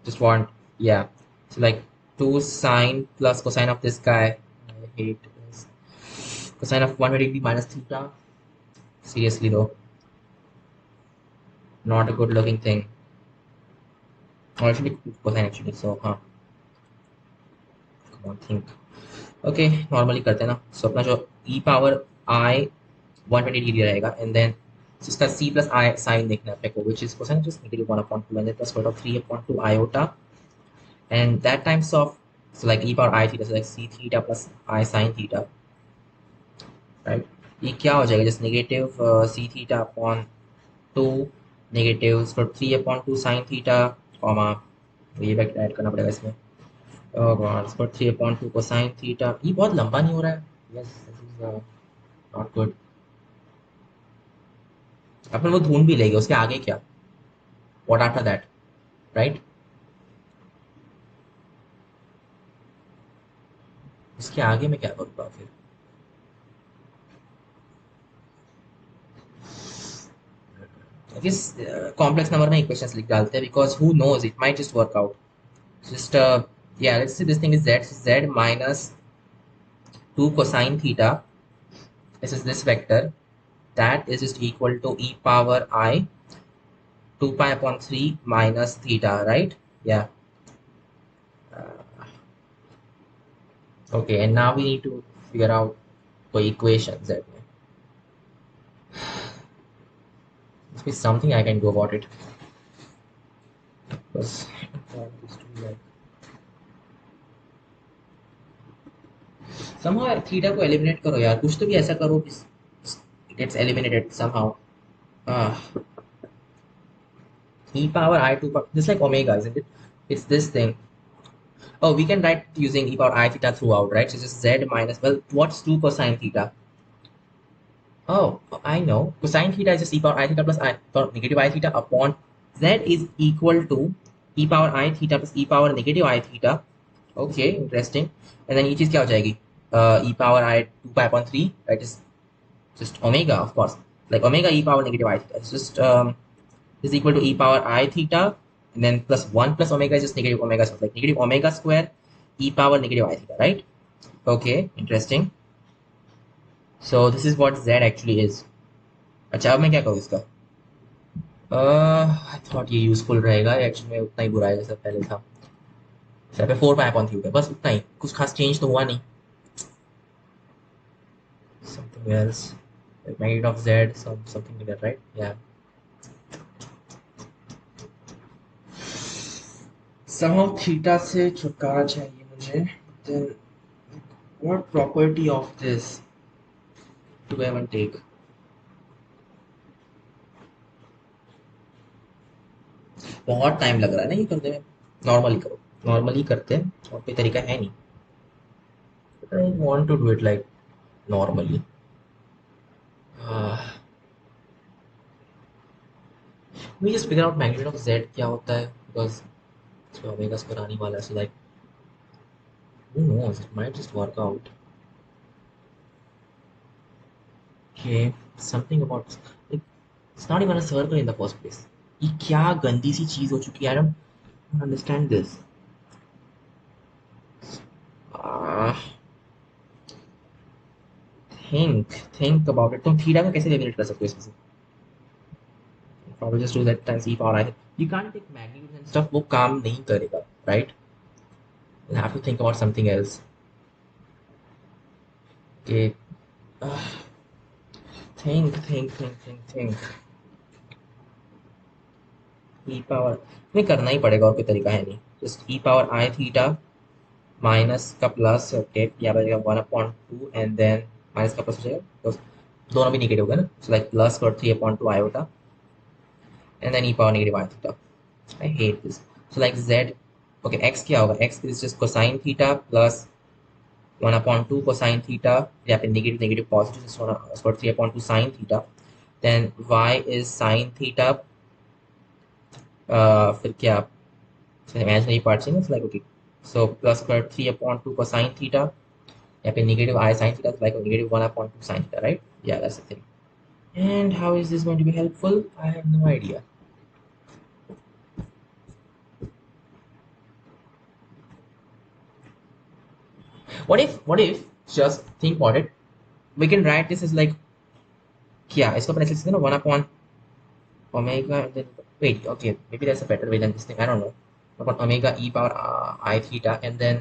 just want, yeah, so like 2 sine plus cosine of this guy, I hate this, cosine of 120 minus theta, seriously though, not a good looking thing, or actually cosine actually, so come on, think, okay normally करते हैं ना, so अपना जो e power i 120 degree रहेगा and then इसका c plus i sine देखना है अपने को which is cosine just negative 1/2 and then plus root of 3/2 iota and that times of so like e power I theta so like c theta plus I sin theta right ये क्या हो जाएगा just negative C theta upon 2 negative square 3/2 sine theta comma ये vector add करना पड़ेगा इसमें oh god square 3/2 cosine theta ये बहुत लंबा नहीं हो रहा है yes this is not good upon वो ढूंढ भी लेंगे उसके आगे क्या व्हाट आफ्टर दैट राइट उसके आगे मैं क्या करूँगा फिर इस कॉम्प्लेक्स नंबर में इक्वेशंस लिख डालते हैं because who knows it might just work out just yeah let's say this thing is z minus 2 cosine theta this is this vector that is just equal to e power I 2 pi upon 3 minus theta right yeah okay and now we need to figure out the equation z must be something I can do about it because somehow theta को eliminate करो यार कुछ तो भी ऐसा करो कि it gets eliminated somehow ah e power I 2 this is like omega isn't it it's this thing. Oh, we can write using e power I theta throughout, right? So just z minus, well, what's 2 cosine theta? Oh, I know. Cosine theta is just e power I theta plus I, or negative I theta upon z is equal to e power I theta plus e power negative I theta. Okay, interesting. And then each is क्या हो जाएगी? E power I 2 pi upon 3, right? Is just omega, of course. Like omega e power negative I theta. It's just is equal to e power I theta and then plus 1 plus omega is just negative omega, so like negative omega square e power negative I theta, right? Okay, interesting. So this is what z actually is. अच्छा अब मैं क्या करूँ इसका I thought ये useful रहेगा actually में उतना ही बुरा है जैसा पहले था सर पे 4 पाई अपॉन 3 पे बस उतना ही कुछ खास चेंज तो हुआ नहीं something else magnitude of z something like that right yeah somehow theta से छुटकारा चाहिए मुझे then what property of this do I want to take बहुत टाइम लग रहा है ना ये करने में नॉर्मली करो नॉर्मली करते हैं और कोई तरीका है नहीं I want to do it like normally we just figure out magnitude of z क्या होता है because इसमें ओमेगा स्क्वायर आने वाला है so like who knows it might just work out okay something about like, it's not even a circle in the first place ये क्या गंदी सी चीज हो चुकी है I don't understand this uh, think about it तुम थीटा का कैसे एलिमिनेट कर सकते हो इसमें से probably just do that times e power I you can't take magnitude and stuff वो काम नहीं करेगा right you have to think about something else okay uh, think e power नहीं करना ही पड़ेगा और कोई तरीका है नहीं जस्ट e पावर आई थीटा माइनस का प्लस ओके यहाँ पर 1/2 एंड देन माइनस का प्लस हो जाएगा तो दोनों भी निगेटिव होगा ना सो लाइक प्लस और 3/2 iota and then e power negative i theta I hate this so like z okay x क्या होगा x is just cosine theta plus 1/2 cosine theta यहाँ पे negative negative positive square 3/2 sin theta then y is sin theta फिर क्या imaginary parts है ना it's like okay so plus square 3/2 cosine theta यहाँ पे negative I sin theta is like a negative 1/2 sin theta right yeah that's the thing and how is this going to be helpful I have no idea what if just think about it we can write this as like क्या इसको अपन ऐसे लिख सकते हैं ना 1 omega and then wait okay maybe there's a better way than this thing I don't know upon omega e power I theta and then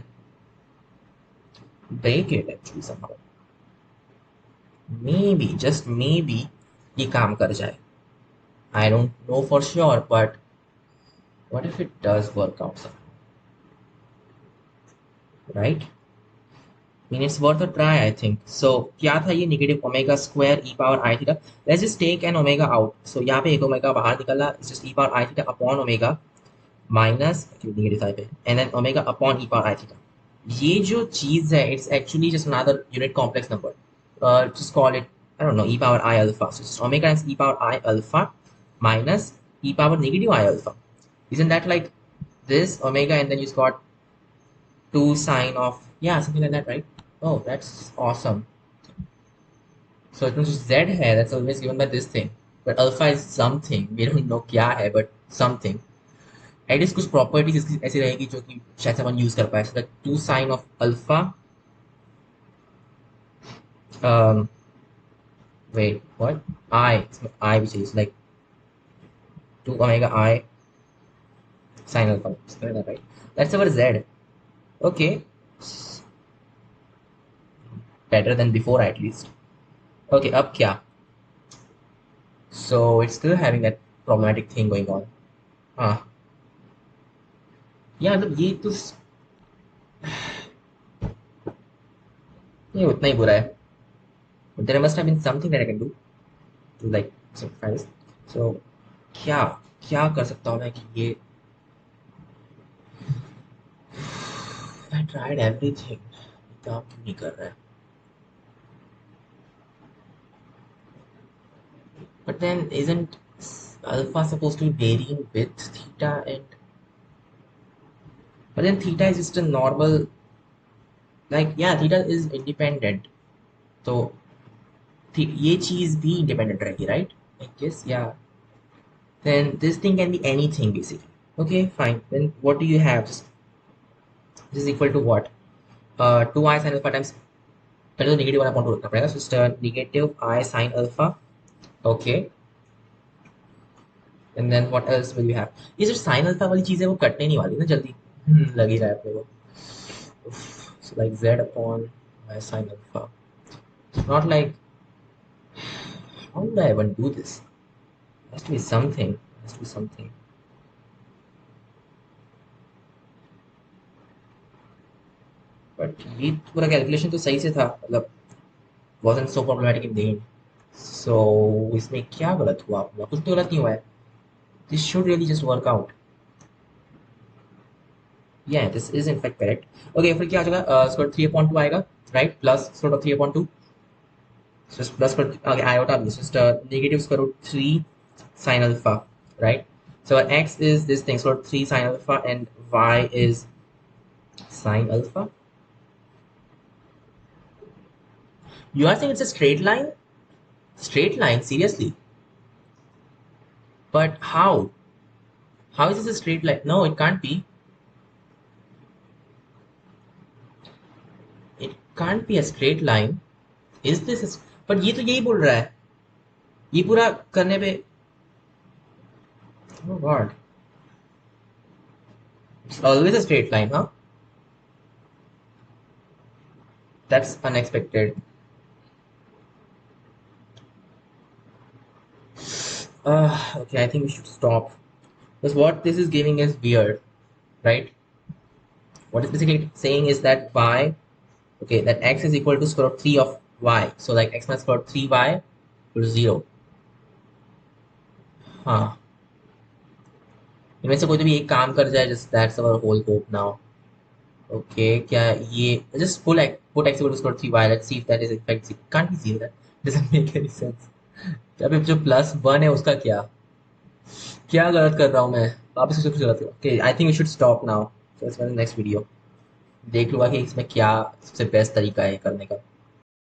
break it actually somehow. Maybe, just maybe, ये काम कर जाए. I don't know for sure, but what if it does work out somehow, right? I mean, it's worth a try, I think. So, क्या था ये negative omega square e power I theta? Let's just take an omega out. So, यहाँ पे एक omega बाहर निकला, it's just e power I theta upon omega minus negative side पे, and then omega upon e power I theta. ये जो चीज है, it's actually just another unit complex number. Just call it, I don't know, e power I alpha. So, just omega times e power I alpha minus e power negative I alpha. Isn't that like this omega, and then you got 2 sine of, yeah, something like that, right? Oh, that's awesome. So it means z hai, that's always given by this thing. But alpha is something. We don't know क्या है, but something. At least कुछ properties इसकी ऐसी रहेगी जो कि शायद से अपन use कर पाए. So like 2 sine of alpha. Um, wait, what? I which is like 2 omega I sine alpha. Something like that, right? That's our z. Okay. Better than before at least. Okay, अब क्या? So it's still having that problematic thing going on. हाँ. Yeah, मतलब ये उतना ही बुरा है. But there must have been something that I can do to like simplify this. So क्या क्या कर सकता हूँ मैं कि ये I tried everything. काम क्यों नहीं कर रहा है? But then isn't alpha supposed to be varying with theta, and but then theta is just a normal, like, yeah, theta is independent. तो ये चीज भी independent रहेगी, right? I guess, yeah. Then this thing can be anything basically. Okay, fine. Then what do you have? This is equal to what? 2i sin alpha times, पहले तो negative वाला point रखना पड़ेगा. So negative I sin alpha. Okay. And then what else will you have? ये जो sin alpha वाली चीज है वो कटने नहीं वाली ना जल्दी. लग ही रहा है अपने को. So like z upon I sin alpha. It's not like, how would I even do this? There has to be something. There has to be something. But ये पूरा कैलकुलेशन तो सही से था, मतलब wasn't so problematic in the end. So इसमें क्या गलत हुआ? कुछ तो गलत नहीं हुआ है. This should really just work out. Yeah, this is in fact correct. Okay, फिर क्या आ जाएगा? Square 3/2 आएगा, right? Plus square root of 3/2. So just plus पर आगे iota भी. So just negative square root 3 sin alpha, right? So x is this thing, square root 3 sin alpha, and y is sin alpha. You are saying it's a straight line? Straight line? Seriously? But how? How is this a straight line? No, it can't be. It can't be a straight line. Is this a... But ये तो यही बोल रहा है. ये पूरा करने पे... Oh god. It's always a straight line, huh? That's unexpected. Okay, I think we should stop. Because what this is giving is weird, right? What it's basically saying is that y, okay, that x is equal to square root 3 of y. So like x minus square root 3y equals 0. हाँ, इनमें से कोई तो भी एक काम कर जाए, just that's our whole hope now. Okay, क्या ये just put x equal to square root 3y. Let's see if that is in fact 0. Can't be 0. That doesn't make any sense. अभी जो प्लस 1 है उसका क्या? क्या गलत कर रहा हूँ मैं? वापस से कुछ गलत. Okay, I think we should stop now. So let's go to the next video. देख लूंगा कि इसमें क्या सबसे बेस्ट तरीका है करने का.